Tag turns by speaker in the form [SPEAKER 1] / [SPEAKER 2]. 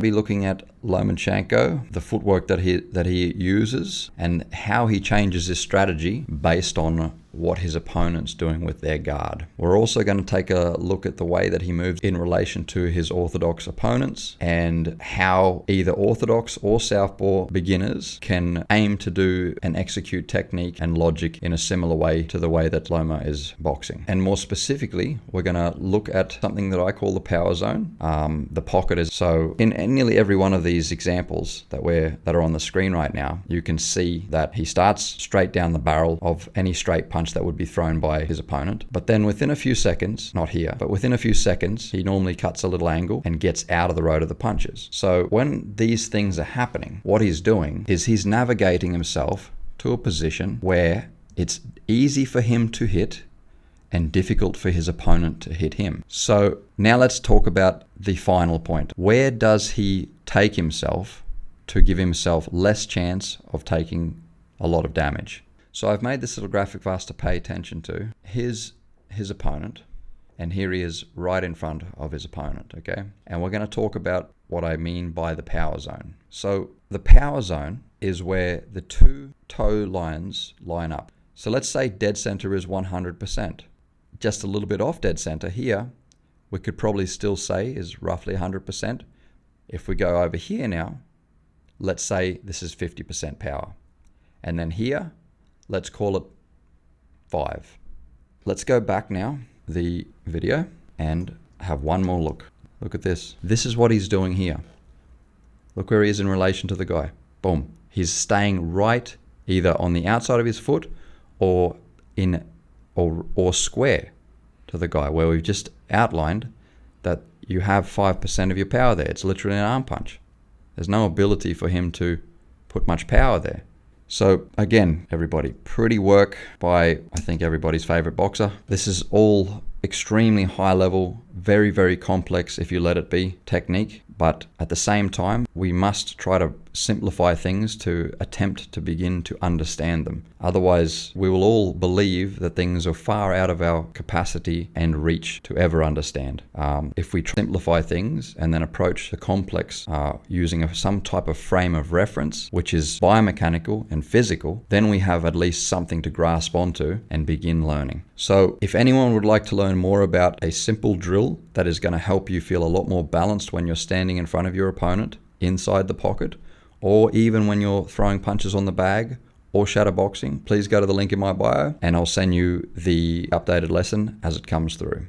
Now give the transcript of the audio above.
[SPEAKER 1] Be looking at Lomachenko, the footwork that he uses, and how he changes his strategy based on what his opponent's doing with their guard. We're also going to take a look at the way that he moves in relation to his orthodox opponents, and how either orthodox or southpaw beginners can aim to do and execute technique and logic in a similar way to the way that Loma is boxing. And more specifically, we're going to look at something that I call the power zone. The pocket is so in nearly every one of these examples that are on the screen right now, you can see that he starts straight down the barrel of any straight punch that would be thrown by his opponent. But then within a few seconds, not here, but within a few seconds, he normally cuts a little angle and gets out of the road of the punches. So when these things are happening, what he's doing is he's navigating himself to a position where it's easy for him to hit and difficult for his opponent to hit him. So now let's talk about the final point. Where does he take himself to give himself less chance of taking a lot of damage? So I've made this little graphic for us to pay attention to. Here's his opponent, and here he is right in front of his opponent, okay? And we're going to talk about what I mean by the power zone. So the power zone is where the two toe lines line up. So let's say dead center is 100%. Just a little bit off dead center here, we could probably still say is roughly 100%. If we go over here now, let's say this is 50% power. And then here, let's call it 5. Let's go back now, the video, and have one more look. Look at this. This is what he's doing here. Look where he is in relation to the guy. Boom. He's staying right either on the outside of his foot or square to the guy, where we've just outlined that you have 5% of your power there. It's literally an arm punch. There's no ability for him to put much power there. So again, everybody, pretty work by, I think, everybody's favorite boxer. This is all extremely high level, very, very complex if you let it be, technique. But at the same time, we must try to simplify things to attempt to begin to understand them. Otherwise, we will all believe that things are far out of our capacity and reach to ever understand. If we simplify things and then approach the complex using some type of frame of reference, which is biomechanical and physical, then we have at least something to grasp onto and begin learning. So if anyone would like to learn more about a simple drill that is going to help you feel a lot more balanced when you're standing in front of your opponent inside the pocket, or even when you're throwing punches on the bag or shadowboxing, please go to the link in my bio and I'll send you the updated lesson as it comes through.